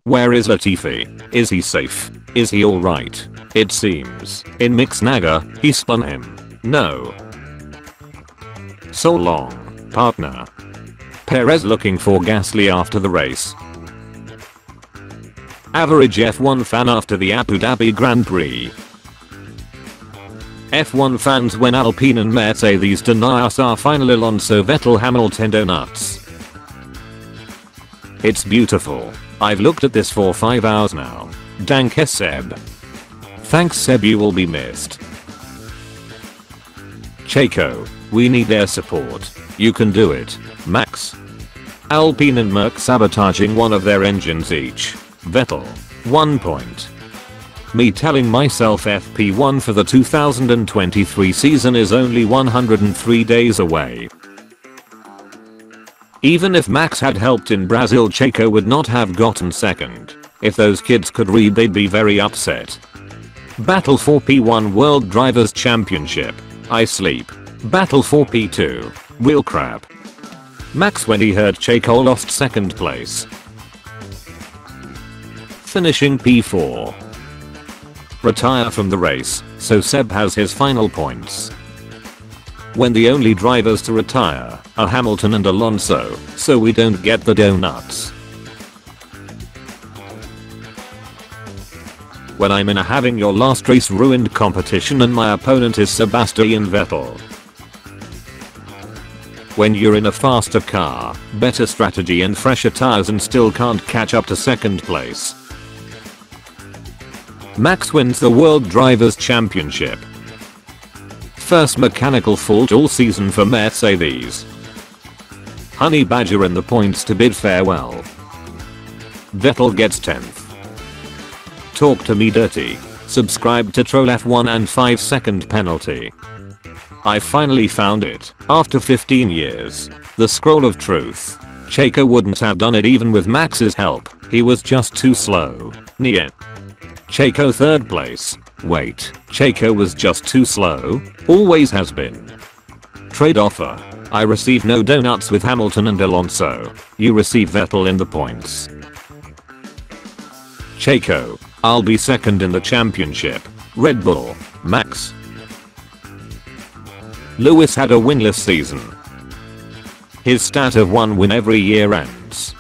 Where is Latifi? Is he safe? Is he alright? It seems, in Mixnaga, he spun him. No. So long, partner. Perez looking for Gasly after the race. Average F1 fan after the Abu Dhabi Grand Prix. F1 fans when Alpine and Mercedes deny us our final Alonso Vettel Hamilton donuts. It's beautiful. I've looked at this for 5 hours now. Danke Seb. Thanks Seb, you will be missed. Checo, we need their support. You can do it, Max. Alpine and Merc sabotaging one of their engines each. Vettel, 1 point. Me telling myself FP1 for the 2023 season is only 103 days away. Even if Max had helped in Brazil, Checo would not have gotten second. If those kids could read, they'd be very upset. Battle for P1 World Drivers' Championship. I sleep. Battle for P2. Wheel crap. Max when he heard Checo lost second place. Finishing P4. Retire from the race, so Seb has his final points. When the only drivers to retire are Hamilton and Alonso, so we don't get the donuts. When I'm in a having your last race ruined competition and my opponent is Sebastian Vettel. When you're in a faster car, better strategy and fresher tires and still can't catch up to second place. Max wins the World Drivers' Championship. First mechanical fault all season for Mercedes. Honey Badger in the points to bid farewell. Vettel gets 10th. Talk to me dirty. Subscribe to Troll F1 and 5-second penalty. I finally found it, after 15 years. The scroll of truth. Checo wouldn't have done it even with Max's help, he was just too slow. Nya. Checo third place. Wait, Checo was just too slow? Always has been. Trade offer. I receive no donuts with Hamilton and Alonso. You receive Vettel in the points. Checo, I'll be second in the championship. Red Bull, Max. Lewis had a winless season. His stat of 1 win every year ends.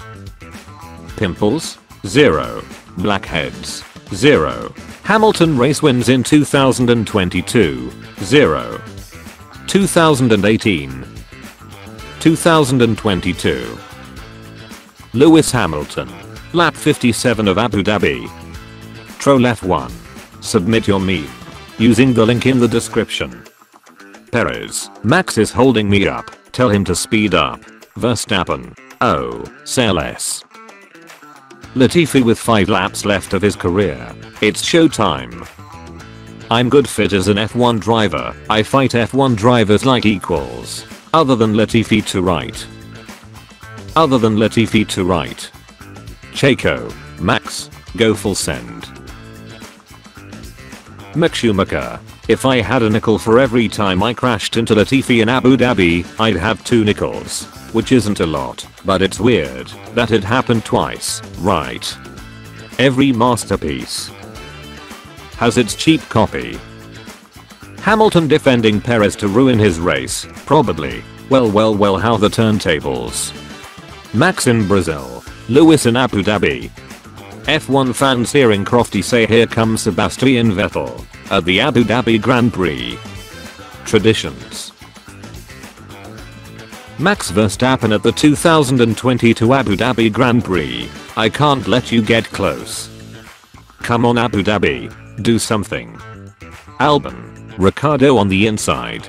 Pimples? 0. Blackheads? 0. Hamilton race wins in 2022. 0. 2018. 2022. Lewis Hamilton. Lap 57 of Abu Dhabi. Troll F1. Submit your meme. Using the link in the description. Perez. Max is holding me up. Tell him to speed up. Verstappen. Oh, say less. Latifi with 5 laps left of his career. It's showtime. I'm good fit as an F1 driver. I fight F1 drivers like equals. Other than Latifi to right. Other than Latifi to right. Checo. Max. Go full send. Mick Schumacher. If I had a nickel for every time I crashed into Latifi in Abu Dhabi, I'd have 2 nickels. Which isn't a lot, but it's weird that it happened twice, right? Every masterpiece has its cheap copy. Hamilton defending Perez to ruin his race, probably. Well how the turntables. Max in Brazil. Lewis in Abu Dhabi. F1 fans hearing Crofty say here comes Sebastian Vettel at the Abu Dhabi Grand Prix. Traditions. Max Verstappen at the 2022 Abu Dhabi Grand Prix. I can't let you get close. Come on Abu Dhabi, do something. Albon. Ricciardo on the inside.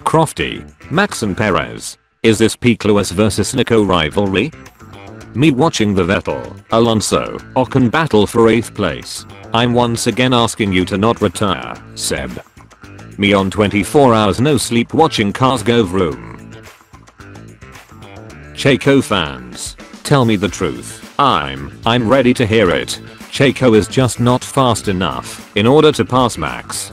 Crofty. Max and Perez. Is this peak Lewis vs Nico rivalry? Me watching the Vettel, Alonso, Ocon battle for 8th place. I'm once again asking you to not retire, Seb. Me on 24 hours no sleep watching cars go vroom. Checo fans, tell me the truth. I'm ready to hear it. Checo is just not fast enough in order to pass Max.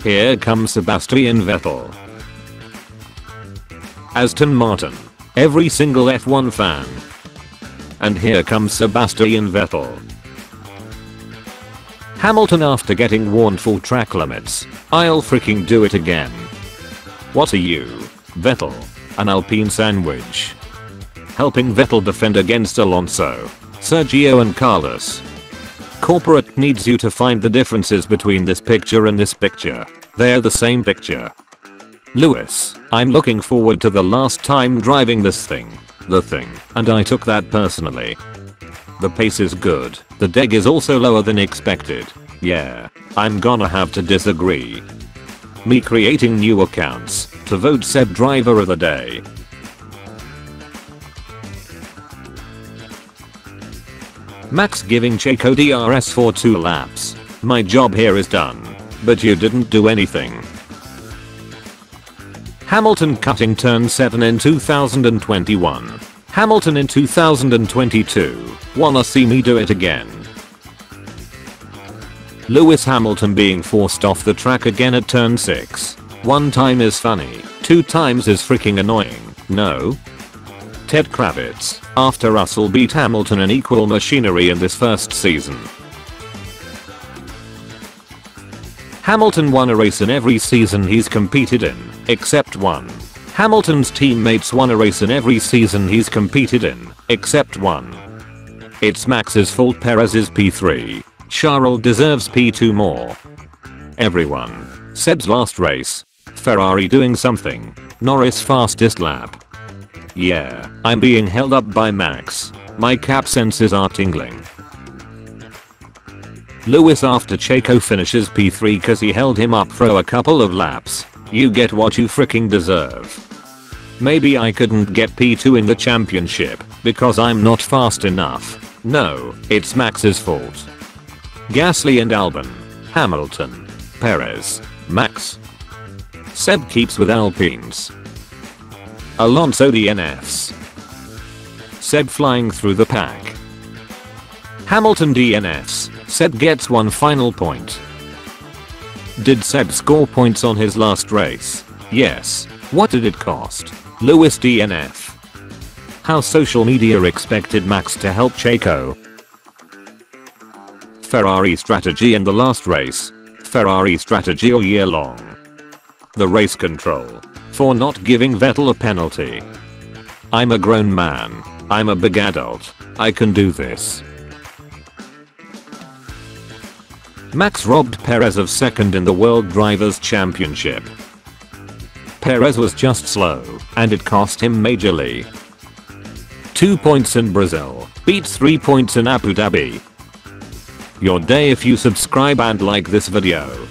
Here comes Sebastian Vettel. Aston Martin. Every single F1 fan. And here comes Sebastian Vettel. Hamilton after getting warned for track limits. I'll freaking do it again. What are you, Vettel? An Alpine sandwich. Helping Vettel defend against Alonso, Sergio and Carlos. Corporate needs you to find the differences between this picture and this picture. They're the same picture. Lewis, I'm looking forward to the last time driving this thing. The thing. And I took that personally. The pace is good. The deg is also lower than expected. Yeah, I'm gonna have to disagree. Me creating new accounts to vote Seb Driver of the Day. Max giving Checo DRS for 2 laps. My job here is done. But you didn't do anything. Hamilton cutting turn 7 in 2021. Hamilton in 2022. Wanna see me do it again. Lewis Hamilton being forced off the track again at turn 6. 1 time is funny, 2 times is freaking annoying, no? Ted Kravitz, after Russell beat Hamilton in equal machinery in this first season. Hamilton won a race in every season he's competed in, except one. Hamilton's teammates won a race in every season he's competed in, except one. It's Max's fault Perez is P3. Charles deserves P2 more. Everyone. Seb's last race. Ferrari doing something. Norris fastest lap. Yeah, I'm being held up by Max. My cap senses are tingling. Lewis after Checo finishes P3 cause he held him up for a couple of laps. You get what you freaking deserve. Maybe I couldn't get P2 in the championship because I'm not fast enough. No, it's Max's fault. Gasly and Albon. Hamilton. Perez. Max. Seb keeps with Alpines. Alonso DNFs. Seb flying through the pack. Hamilton DNFs. Seb gets 1 final point. Did Seb score points on his last race? Yes. What did it cost? Lewis DNF. How social media expected Max to help Checo. Ferrari strategy in the last race. Ferrari strategy all year long. The race control. For not giving Vettel a penalty. I'm a grown man. I'm a big adult. I can do this. Max robbed Perez of second in the World Drivers' Championship. Perez was just slow, and it cost him majorly. 2 points in Brazil, beats 3 points in Abu Dhabi. Your day if you subscribe and like this video.